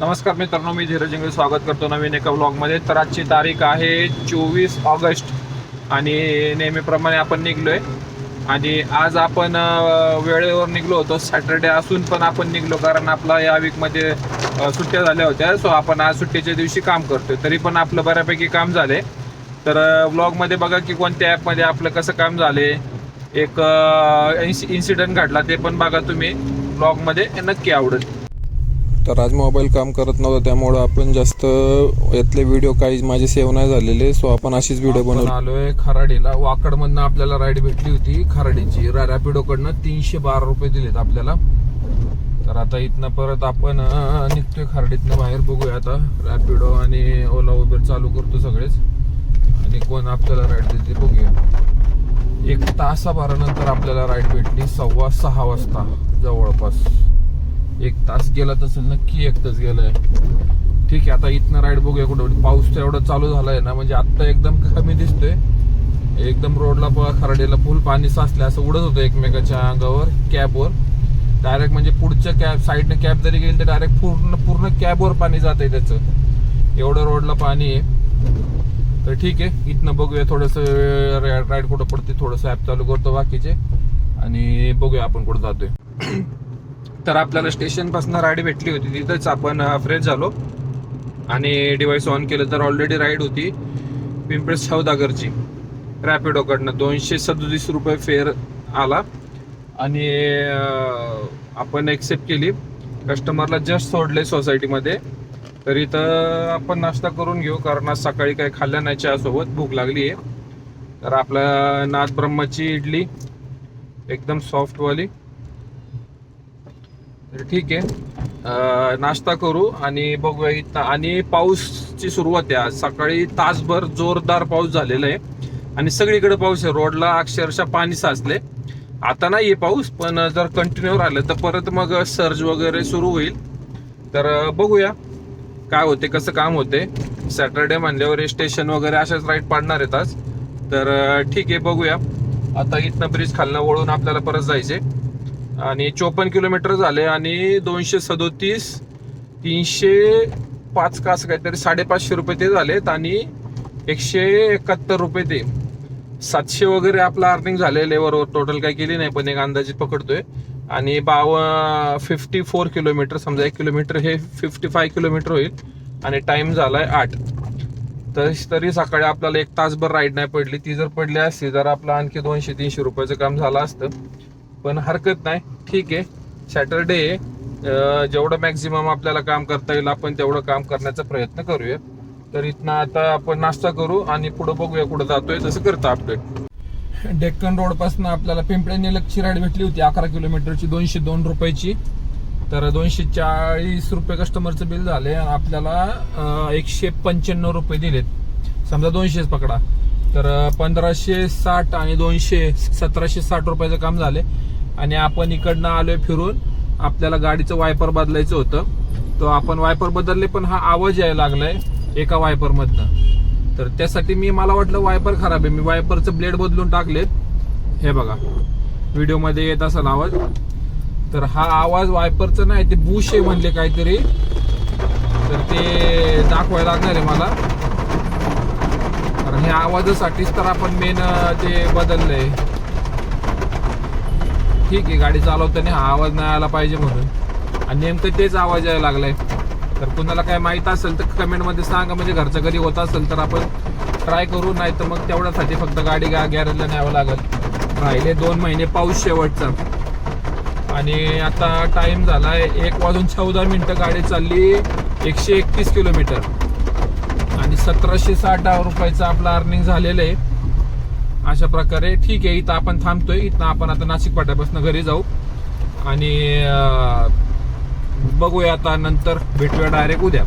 नमस्कार मित्रांनो, मी धीरज इंगळे स्वागत करतो नवीन एका ब्लॉगमध्ये. तर आजची तारीख आहे 24 ऑगस्ट आणि नेहमीप्रमाणे आपण निघलोय. आणि आज आपण वेळेवर निघलो होतो. सॅटर्डे असून पण आपण निघलो कारण आपला या वीकमध्ये सुट्ट्या झाल्या होत्या. सो आपण आज सुट्टीच्या दिवशी काम करतोय. तरी पण आपलं बऱ्यापैकी काम झाले. तर ब्लॉगमध्ये बघा की कोणत्या ॲपमध्ये आपलं कसं काम झाले. एक इन्सिडेंट घडला, ते पण बघा तुम्ही. ब्लॉगमध्ये नक्की आवडेल. तर आज मोबाईल काम करत नव्हता, त्यामुळं आपण जास्त यातले व्हिडिओ काही माझे सेव्ह नाही झालेले. सो आपण अशीच व्हिडिओ बनवून आलोय खराडीला. वाकडमधनं आपल्याला राईड भेटली होती खराडीची. रॅपिडोकडनं 312 रुपये दिलेत आपल्याला. तर आता इथनं परत आपण निघतोय खराडीतनं बाहेर. बघूया आता रॅपिडो आणि ओला उबेर चालू करतो सगळेच, आणि कोण आपल्याला राईड देते बघूया. 1 तासाभरानंतर आपल्याला राईड भेटली 6:15 वाजता जवळपास. 1 तास गेला तसं, नक्की 1 तास गेलाय. ठीक आहे, आता इथनं राईड बघूया कुठं. पाऊस तर एवढा चालू झालाय ना, म्हणजे आत्ता एकदम कमी दिसतोय. एकदम रोडला खराडीला फुल पाणी साचले, असं उडत होतं एकमेकाच्या अंगावर, कॅबवर डायरेक्ट. म्हणजे पुढच्या कॅब साईडने कॅब जरी गेली तर डायरेक्ट पूर्ण कॅबवर पाणी जात आहे त्याचं. एवढं रोडला पाणी आहे. तर ठीक आहे, इथनं बघूया थोडंसं राईड कुठं पडते. थोडंसं ॲप चालू करतो बाकीचे आणि बघूया आपण कुठं जातोय. तर आपल्याला स्टेशनपासून राईड भेटली होती. तिथंच आपण फ्रेश झालो आणि डिव्हाइस ऑन केलं तर ऑलरेडी राईड होती पिंपरी सौदागरची. रॅपिडोकडनं 237 रुपये फेअर आला आणि आपण एक्सेप्ट केली. कस्टमरला जस्ट सोडले सोसायटीमध्ये. तर इथं आपण नाश्ता करून घेऊ, कारण आज सकाळी काही खाल्लं नाही चहासोबत. भूक लागली आहे. तर आपल्या नाथ ब्रह्माची इडली एकदम सॉफ्टवाली. तर ठीक आहे, नाश्ता करू आणि बघूया इथं. आणि पाऊसची सुरुवात आहे आज. सकाळी तासभर जोरदार पाऊस झालेला आहे आणि सगळीकडे पाऊस आहे. रोडला अक्षरशः पाणी साचले. आता नाही आहे पाऊस, पण जर कंटिन्यू राहिलं तर परत मग सर्ज वगैरे सुरू होईल. तर बघूया काय होते, कसं काम होते. सॅटर्डे म्हणल्यावर स्टेशन वगैरे अशाच राईड पाडणार आहेत आज. तर ठीक आहे, बघूया. आता इथनं ब्रिज खालनं वळून आपल्याला परत जायचे. आणि 54 किलोमीटर झाले आणि 237, 305 का असं काहीतरी 550 रुपये ते झालेत आणि 171 रुपये ते 700 वगैरे आपलं अर्निंग झाले. लेवरवर टोटल काही केली नाही, पण एक अंदाजित पकडतोय. आणि 54 किलोमीटर, समजा 1 किलोमीटर हे 55 किलोमीटर होईल आणि टाइम झालाय 8. तरी सकाळी आपल्याला 1 तासभर राईड नाही पडली. ती जर पडली असती तर आपलं आणखी 200-300 रुपयाचं काम झालं असतं. पण हरकत नाही, ठीक आहे. सॅटरडे जेवढं मॅक्झिमम आपल्याला काम करता येईल आपण तेवढं काम करण्याचा प्रयत्न करूया. तर इथनं आता आपण नाश्ता करू आणि पुढं बघूया कुठं जातोय, तसं करतो अपडेट. डेक्कन रोड पासून आपल्याला पिंपळे निलकची राईड भेटली होती 11 किलोमीटरची 202 रुपयाची. तर 240 रुपये कस्टमरचं बिल झाले आणि आपल्याला 195 रुपये दिलेत. समजा 200 पकडा, तर 1560 आणि 200 1760 रुपयाचं काम झाले. आणि आपण इकडनं आलोय फिरून. आपल्याला गाडीचं वायपर बदलायचं होतं, तो आपण वायपर बदलले, पण हा आवाज यायला लागलाय एका वायपर मधनं. तर त्यासाठी मला वाटलं वायपर खराब आहे. मी वायपरचं ब्लेड बदलून टाकलेत. हे बघा व्हिडिओमध्ये येत असेल आवाज. तर हा आवाज वायपरचं नाही, ते बुश आहे म्हणले काहीतरी. तर ते दाखवायला लागणार आहे मला, कारण ह्या आवाजासाठीच तर आपण मेन ते बदललंय. ठीक आहे, गाडी चालवताना हा आवाज नाही आला पाहिजे म्हणून, आणि नेमकं तेच आवाज यायला लागलाय. तर कुणाला काय माहित असेल तर कमेंटमध्ये सांगा. म्हणजे घरच्या घरी होत असेल तर आपण ट्राय करू, नाही तर मग तेवढ्यासाठी फक्त गाडी गॅरेजला न्यावं लागेल. राहिले 2 महिने पाऊस शेवटचा. आणि आता टाइम झालाय 1:14 गाडी चालली 131 किलोमीटर आणि 1760 रुपयाचं आपलं अर्निंग झालेलं आहे. अशा प्रकारे ठीक आहे. इथं आपण थांबतोय. इथं आपण आता नाशिक फाट्यापासून घरी जाऊ आणि बघूया. आता नंतर भेटूया डायरेक्ट उद्या.